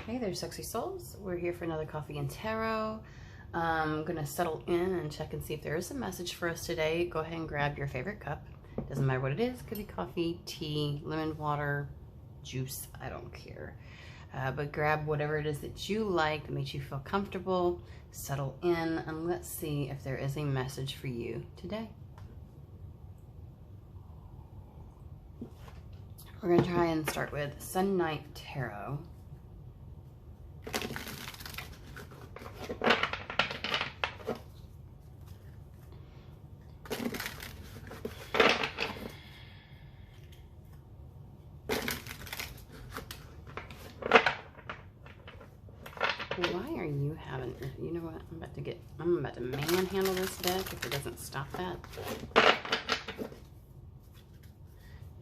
Hey there, sexy souls. We're here for another coffee and tarot. I'm gonna settle in and check and see if there is a message for us today. Go ahead and grab your favorite cup. Doesn't matter what it is. Could be coffee, tea, lemon water, juice. I don't care. But grab whatever it is that you like that makes you feel comfortable. Settle in and let's see if there is a message for you today. We're gonna try and start with Sun Night Tarot. Why are you having, you know what, I'm about to manhandle this deck if it doesn't stop that.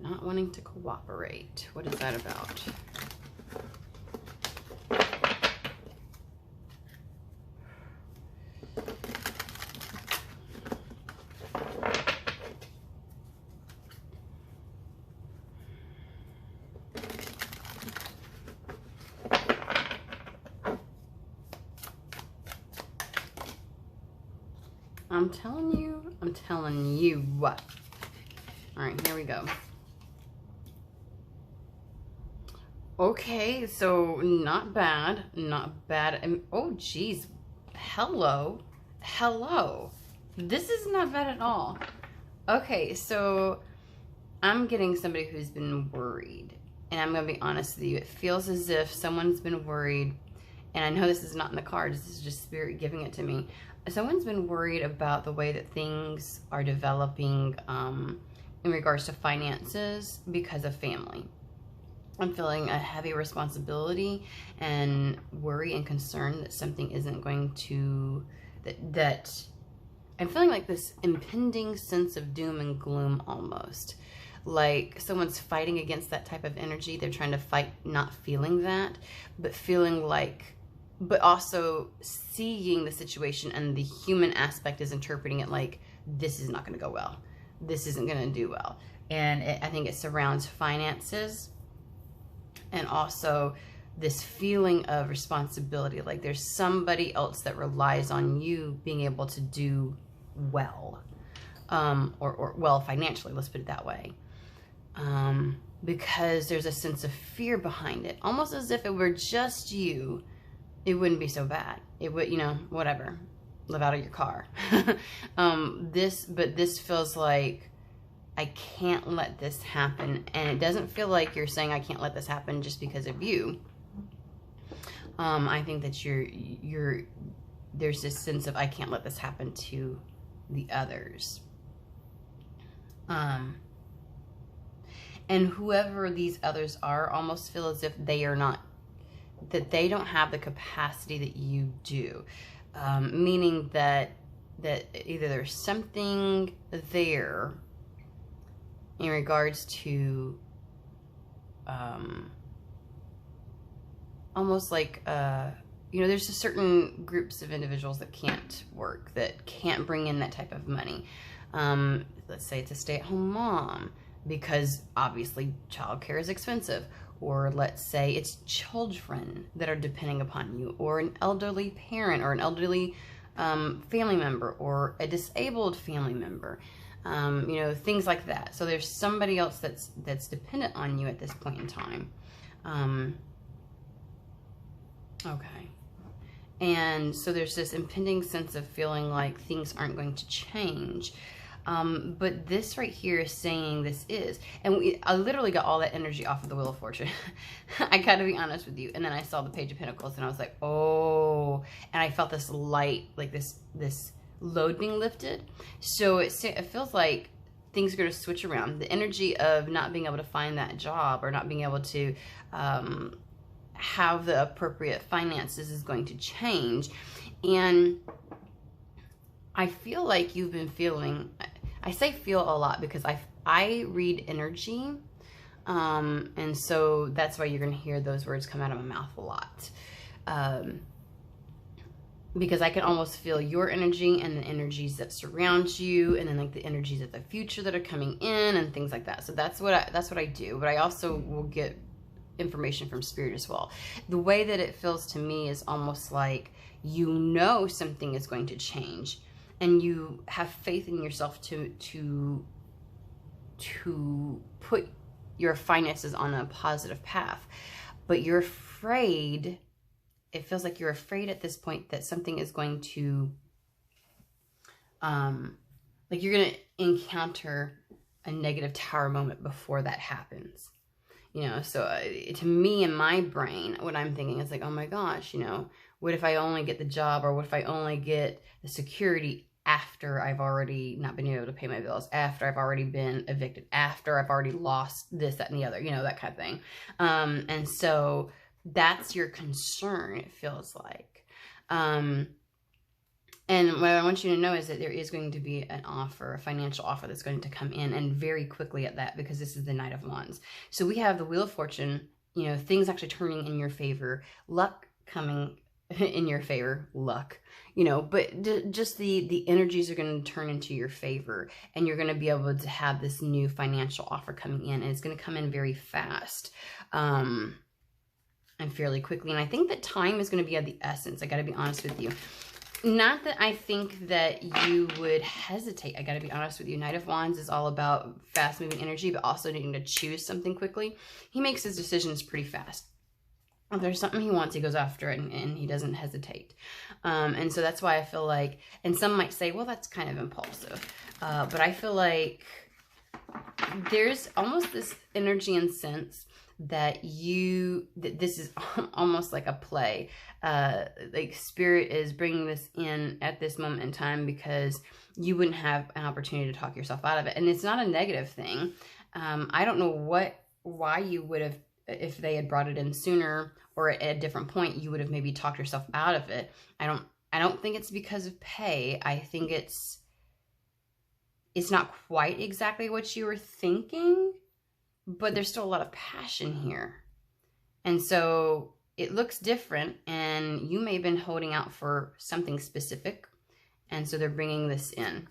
Not wanting to cooperate. What is that about? I'm telling you what. All right, here we go. Okay, so not bad. Oh, geez. Hello. This is not bad at all. Okay, so I'm getting somebody who's been worried. And I'm going to be honest with you. It feels as if someone's been worried. And I know this is not in the cards. This is just spirit giving it to me. Someone's been worried about the way that things are developing in regards to finances because of family. I'm feeling a heavy responsibility and worry and concern that something isn't going to, that I'm feeling like this impending sense of doom and gloom almost. Like someone's fighting against that type of energy. They're trying to fight not feeling that, but feeling like, but also seeing the situation, and the human aspect is interpreting it like, this is not going to go well. This isn't going to do well. And I think it surrounds finances and also this feeling of responsibility. Like there's somebody else that relies on you being able to do well, or well financially, let's put it that way. Because there's a sense of fear behind it. Almost as if it were just you, it wouldn't be so bad. It would, you know, whatever. Live out of your car. But this feels like, I can't let this happen. And it doesn't feel like you're saying, I can't let this happen just because of you. I think that there's this sense of, I can't let this happen to the others. And whoever these others are almost feel as if they are not, that they don't have the capacity that you do. Meaning that either there's something there in regards to almost like, you know, there's a certain groups of individuals that can't work, that can't bring in that type of money. Let's say it's a stay-at-home mom, because obviously childcare is expensive. Or let's say it's children that are depending upon you, or an elderly parent, or an elderly family member, or a disabled family member. You know, things like that. So there's somebody else that's dependent on you at this point in time. Okay. And so there's this impending sense of feeling like things aren't going to change. But this right here is saying this is. And I literally got all that energy off of the Wheel of Fortune. I gotta be honest with you. And then I saw the Page of Pentacles and I was like, oh. And I felt this light, like this load being lifted. So it feels like things are going to switch around. The energy of not being able to find that job, or not being able to have the appropriate finances, is going to change. And I feel like you've been feeling, I say feel a lot because I read energy. And so that's why you're going to hear those words come out of my mouth a lot. Because I can almost feel your energy and the energies that surround you, and then like the energies of the future that are coming in and things like that. So that's what I do. But I also will get information from Spirit as well. The way that it feels to me is almost like you know something is going to change, and you have faith in yourself to put your finances on a positive path, but you're afraid. It feels like you're afraid at this point that something is going to, like you're going to encounter a negative tower moment before that happens. You know, so to me, in my brain, what I'm thinking is like, oh my gosh, you know, what if I only get the job, or what if I only get the security after I've already not been able to pay my bills, after I've already been evicted, after I've already lost this, that, and the other, you know, that kind of thing. And so that's your concern, it feels like. And what I want you to know is that there is going to be an offer, a financial offer that's going to come in, and very quickly at that, because this is the Knight of Wands. So we have the Wheel of Fortune, you know, things actually turning in your favor, luck coming in your favor, luck, you know, but just the energies are going to turn into your favor, and you're going to be able to have this new financial offer coming in, and it's going to come in very fast. And fairly quickly. And I think that time is going to be of the essence. I got to be honest with you. Not that I think that you would hesitate. I got to be honest with you. Knight of Wands is all about fast-moving energy, but also needing to choose something quickly. He makes his decisions pretty fast. If there's something he wants, he goes after it, and he doesn't hesitate. And so that's why I feel like, and some might say, well, that's kind of impulsive. But I feel like there's almost this energy and sense that this is almost like a play. Like Spirit is bringing this in at this moment in time because you wouldn't have an opportunity to talk yourself out of it. And it's not a negative thing. I don't know why you would have, if they had brought it in sooner or at a different point, you would have maybe talked yourself out of it. I don't think it's because of pay. I think it's not quite exactly what you were thinking, but there's still a lot of passion here. And so it looks different, and you may have been holding out for something specific. And so they're bringing this in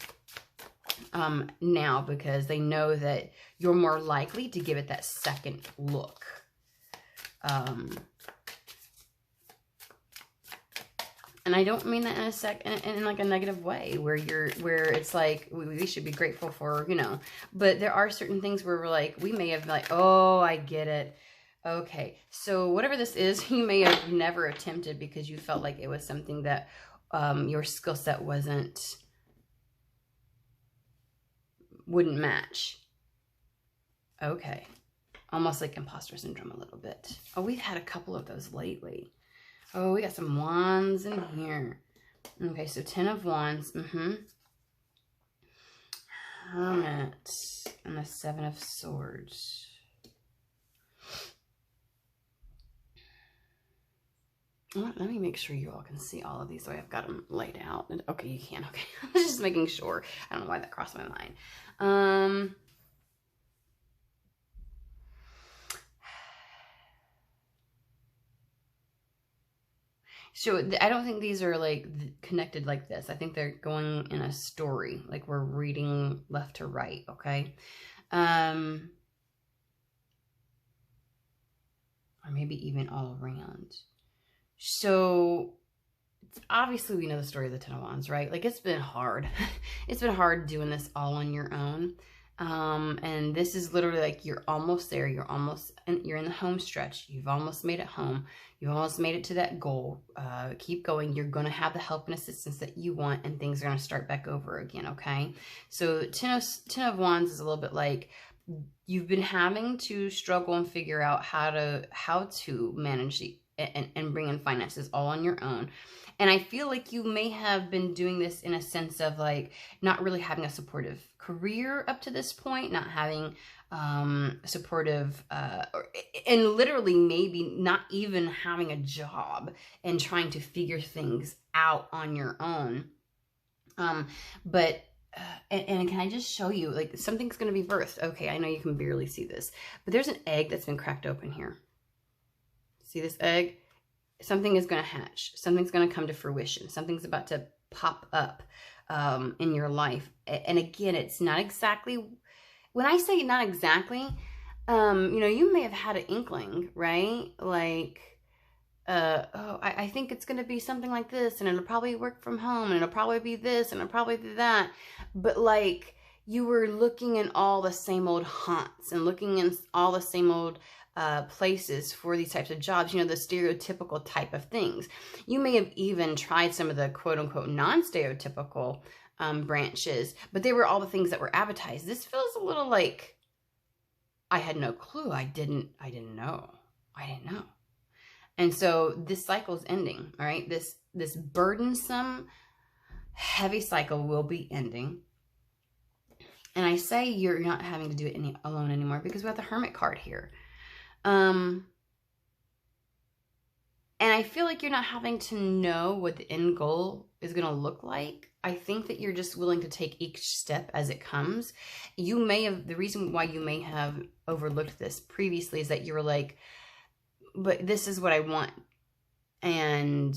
now because they know that you're more likely to give it that second look. And I don't mean that in like a negative way where it's like we should be grateful for, you know, but there are certain things where we're like, we may have like, oh, I get it. Okay. So whatever this is, you may have never attempted because you felt like it was something that your skill set wouldn't match. Okay. Almost like imposter syndrome a little bit. Oh, we've had a couple of those lately. Oh, we got some wands in here. Okay, so 10 of Wands. Hermit. And the 7 of Swords. Let me make sure you all can see all of these the way I've got them laid out. Okay, you can. Okay. I was just making sure. I don't know why that crossed my mind. So I don't think these are like connected like this. I think they're going in a story, like we're reading left to right, okay? Or maybe even all around. So obviously we know the story of the 10 of Wands, right? Like it's been hard. It's been hard doing this all on your own. And this is literally like you're almost there. You're in the home stretch. You've almost made it home. You've almost made it to that goal. Keep going. You're going to have the help and assistance that you want, and things are going to start back over again, okay? So 10 of Wands is a little bit like you've been having to struggle and figure out how to manage and bring in finances all on your own. And I feel like you may have been doing this in a sense of like not really having a supportive career up to this point, not having supportive, and literally maybe not even having a job and trying to figure things out on your own. But can I just show you, like something's going to be birthed. Okay, I know you can barely see this, but there's an egg that's been cracked open here. See this egg? Something is going to hatch. Something's going to come to fruition. Something's about to pop up in your life. And again, it's not exactly, when I say not exactly, you know, you may have had an inkling, right? Like, oh, I think it's going to be something like this, and it'll probably work from home, and it'll probably be this, and it'll probably be that. But like, you were looking in all the same old haunts and looking in all the same old places for these types of jobs, you know, the stereotypical type of things. You may have even tried some of the quote unquote non-stereotypical branches, but they were all the things that were advertised. This feels a little like I had no clue. I didn't know. And so this cycle is ending, all right? This burdensome, heavy cycle will be ending. And I say you're not having to do it alone anymore because we have the Hermit card here. And I feel like you're not having to know what the end goal is going to look like. I think that you're just willing to take each step as it comes. You may have, the reason why you may have overlooked this previously is that you were like, but this is what I want, and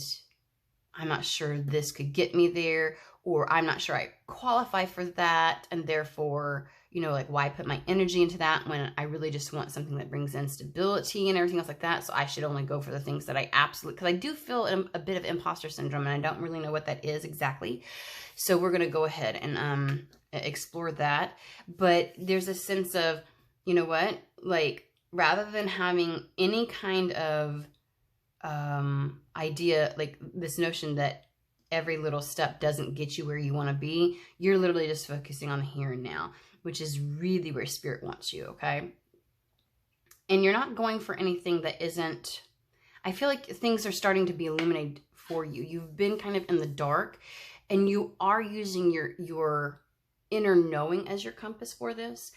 I'm not sure this could get me there, or I'm not sure I qualify for that, and therefore, you know, like, why put my energy into that when I really just want something that brings in stability and everything else like that? So I should only go for the things that I absolutely, because I do feel a bit of imposter syndrome, and I don't really know what that is exactly. So we're going to go ahead and explore that. But there's a sense of, you know what, like, rather than having any kind of idea, like this notion that every little step doesn't get you where you want to be, you're literally just focusing on the here and now, which is really where Spirit wants you, okay? And you're not going for anything that isn't, I feel like things are starting to be illuminated for you. You've been kind of in the dark, and you are using your inner knowing as your compass for this.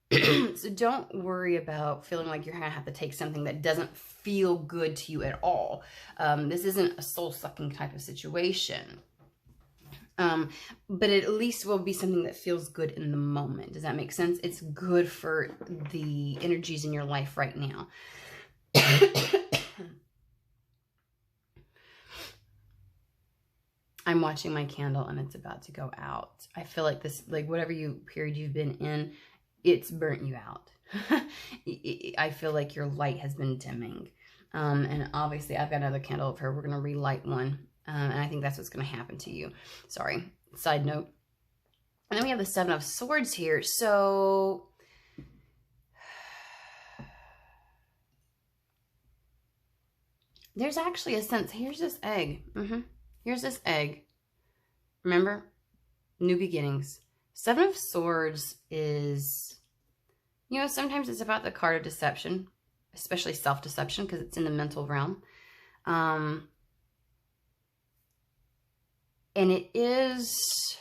So don't worry about feeling like you're going to have to take something that doesn't feel good to you at all. This isn't a soul-sucking type of situation. But it at least will be something that feels good in the moment. Does that make sense? It's good for the energies in your life right now. I'm watching my candle and it's about to go out. I feel like this, like whatever period you've been in, it's burnt you out. I feel like your light has been dimming. And obviously I've got another candle of her. We're going to relight one. And I think that's what's going to happen to you. Sorry. Side note. And then we have the Seven of Swords here. So there's actually a sense. Here's this egg. Here's this egg. Remember? New beginnings. Seven of Swords is, you know, sometimes it's about the card of deception, especially self-deception, because it's in the mental realm. And it is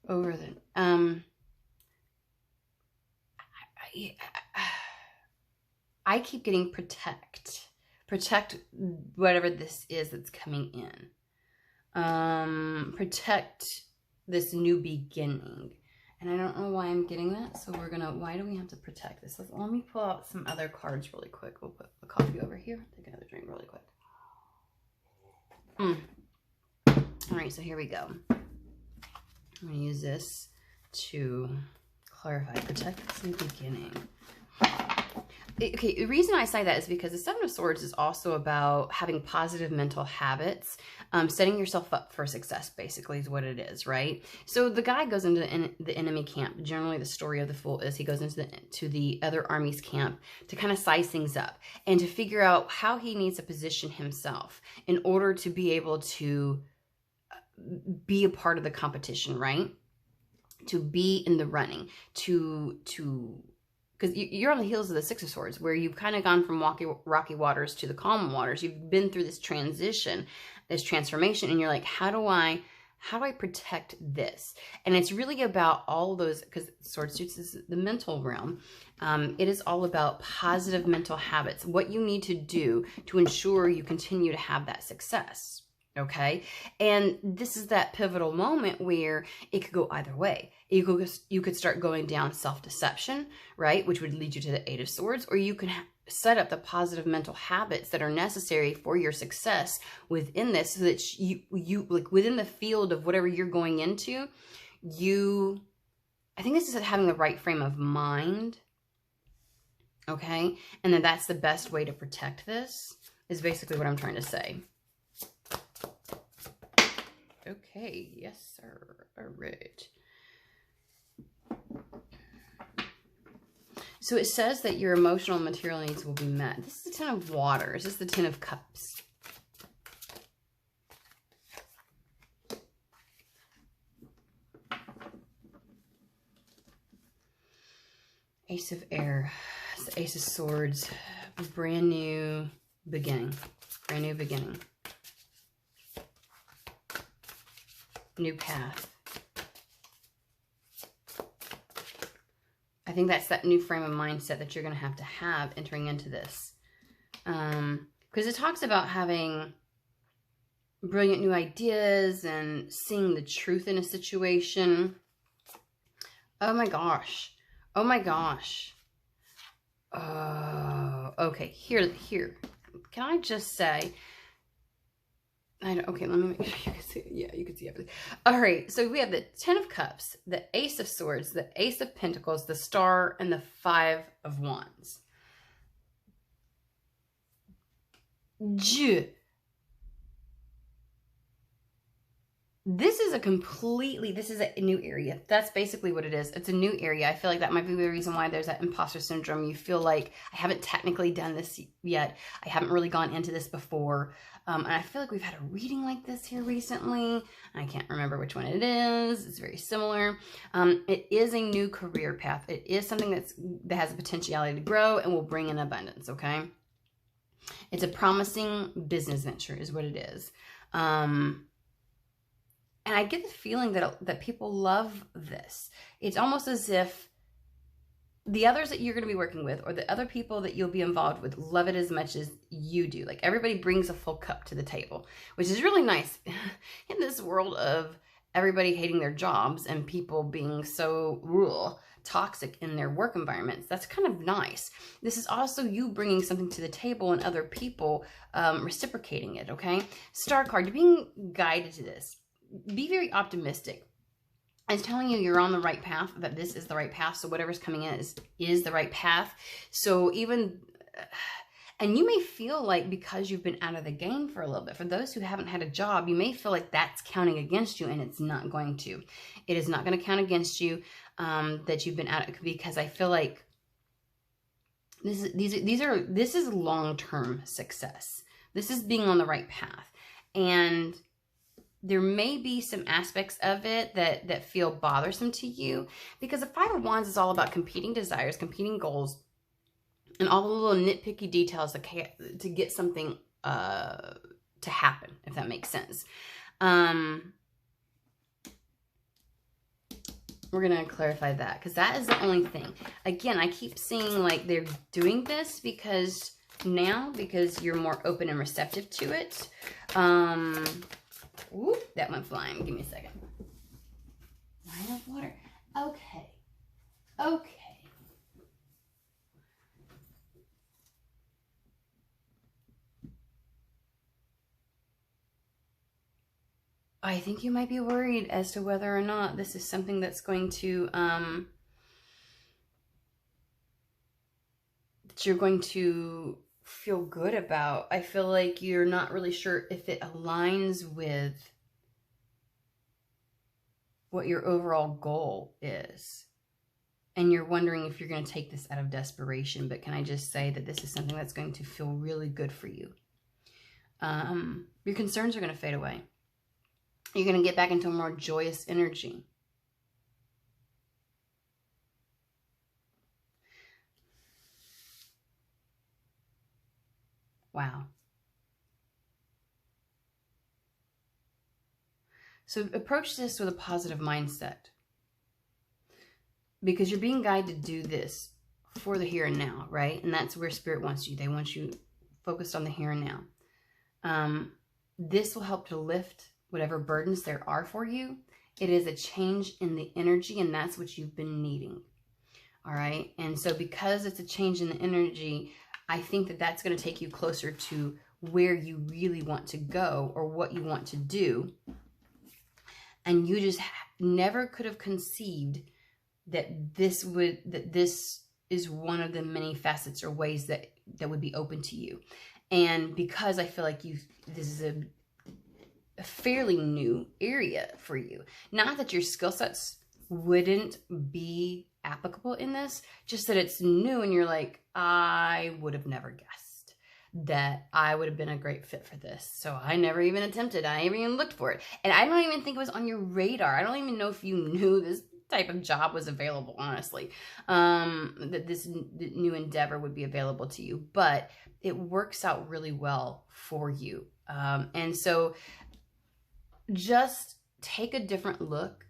over the, I keep getting protect whatever this is that's coming in. Protect this new beginning. And I don't know why I'm getting that. So we're going to, why do we have to protect this? Let me pull out some other cards really quick. We'll put the coffee over here. Take another drink really quick. All right, so here we go. I'm going to use this to clarify, protect this new beginning. Okay, the reason I say that is because the Seven of Swords is also about having positive mental habits, setting yourself up for success, basically, is what it is, right? So the guy goes into the enemy camp. Generally, the story of the Fool is he goes into the other army's camp to kind of size things up and to figure out how he needs to position himself in order to be able to be a part of the competition, right? To be in the running, because you're on the heels of the Six of Swords, where you've kind of gone from rocky waters to the calm waters. You've been through this transition, this transformation, and you're like, how do I protect this? And it's really about all those, because Sword Suits is the mental realm. It is all about positive mental habits, what you need to do to ensure you continue to have that success. Okay. And this is that pivotal moment where it could go either way. You could start going down self-deception, right? Which would lead you to the Eight of Swords, or you can set up the positive mental habits that are necessary for your success within this, so that you like within the field of whatever you're going into, you I think this is having the right frame of mind. Okay. And then that's the best way to protect this, is basically what I'm trying to say. Okay. Yes, sir. All right. So it says that your emotional and material needs will be met. This is the Ten of Waters. This is the Ten of Cups. Ace of Air. It's the Ace of Swords. Brand new beginning. Brand new beginning. New path. I think that's that new frame of mindset that you're going to have entering into this. Because it talks about having brilliant new ideas and seeing the truth in a situation. Oh my gosh. Oh my gosh. Oh, okay. Here. Can I just say, okay, let me make sure you can see. Yeah, you can see everything. All right, so we have the Ten of Cups, the Ace of Swords, the Ace of Pentacles, the Star, and the Five of Wands. This is a new area. That's basically what it is. It's a new area. I feel like that might be the reason why there's that imposter syndrome. You feel like, I haven't technically done this yet. I haven't really gone into this before. And I feel like we've had a reading like this here recently. I can't remember which one it is. It's very similar. It is a new career path. It is something that has the potentiality to grow and will bring in abundance, okay? It's a promising business venture is what it is. And I get the feeling that people love this. It's almost as if the others that you're going to be working with, or the other people that you'll be involved with, love it as much as you do. Like, everybody brings a full cup to the table, which is really nice in this world of everybody hating their jobs and people being so toxic in their work environments. That's kind of nice. This is also you bringing something to the table and other people reciprocating it, okay? Star card, you're being guided to this. Be very optimistic. It's telling you you're on the right path, that this is the right path. So whatever's coming in is the right path. So even, and you may feel like, because you've been out of the game for a little bit, for those who haven't had a job, you may feel like that's counting against you, and it's not going to. It is not going to count against you that you've been out, because I feel like this is long-term success. This is being on the right path. And there may be some aspects of it that feel bothersome to you, because the Five of Wands is all about competing desires, competing goals, and all the little nitpicky details to get something to happen, if that makes sense. We're going to clarify that, because that is the only thing. Again, I keep seeing like they're doing this because you're more open and receptive to it. Ooh, that went flying. Give me a second. Line of water. Okay. I think you might be worried as to whether or not this is something that's going to, that you're going to feel good about. I feel like you're not really sure if it aligns with what your overall goal is. And you're wondering if you're going to take this out of desperation. But can I just say that this is something that's going to feel really good for you. Your concerns are going to fade away. You're going to get back into a more joyous energy. Wow. So approach this with a positive mindset, because you're being guided to do this for the here and now, right? And that's where Spirit wants you. They want you focused on the here and now. This will help to lift whatever burdens there are for you. It is a change in the energy, and that's what you've been needing. All right. And so because it's a change in the energy, I think that that's going to take you closer to where you really want to go, or what you want to do. And you just never could have conceived that this is one of the many facets or ways that would be open to you. And because I feel like this is a fairly new area for you. Not that your skill sets wouldn't be applicable in this, just that it's new and you're like, I would have never guessed that I would have been a great fit for this. So I never even attempted. I never even looked for it. And I don't even think it was on your radar. I don't even know if you knew this type of job was available, honestly, that this new endeavor would be available to you, but it works out really well for you. And so just take a different look,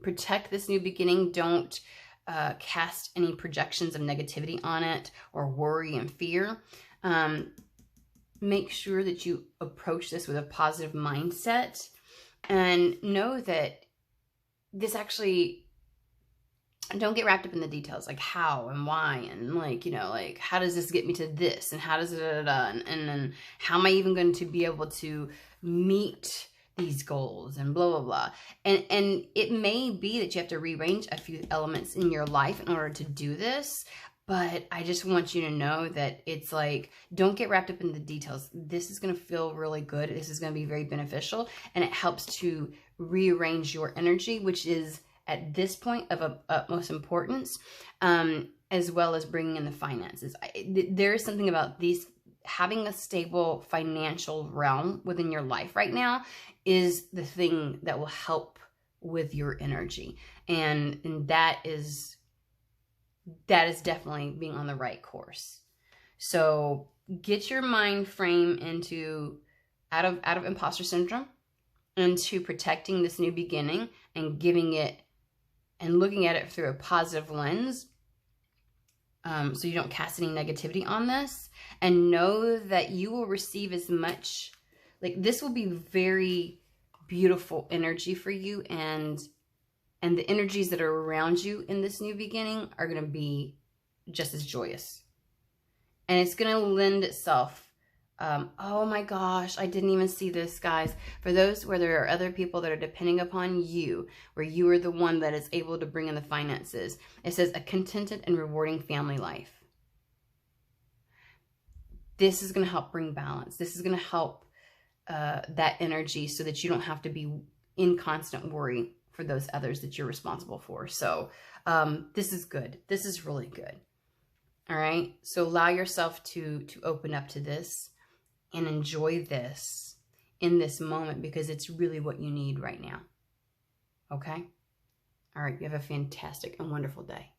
protect this new beginning. Don't cast any projections of negativity on it or worry and fear. Make sure that you approach this with a positive mindset and know that this actually, don't get wrapped up in the details, like how and why and like, you know, like how does this get me to this and how does it, and then how am I even going to be able to meet these goals and blah, blah, blah. And it may be that you have to rearrange a few elements in your life in order to do this. But I just want you to know that it's like, don't get wrapped up in the details. This is going to feel really good. This is going to be very beneficial. And it helps to rearrange your energy, which is at this point of utmost importance, as well as bringing in the finances. There is something about these, having a stable financial realm within your life right now is the thing that will help with your energy. And that is definitely being on the right course. So get your mind frame out of imposter syndrome, into protecting this new beginning and giving it and looking at it through a positive lens, so you don't cast any negativity on this, and know that you will receive as much, like this will be very beautiful energy for you, and the energies that are around you in this new beginning are going to be just as joyous. And it's going to lend itself. Oh my gosh, I didn't even see this, guys. For those where there are other people that are depending upon you, where you are the one that is able to bring in the finances, it says a contented and rewarding family life. This is going to help bring balance. This is going to help that energy so that you don't have to be in constant worry for those others that you're responsible for. So this is good. This is really good. All right. So allow yourself to open up to this and enjoy this in this moment, because it's really what you need right now. Okay? All right. You have a fantastic and wonderful day.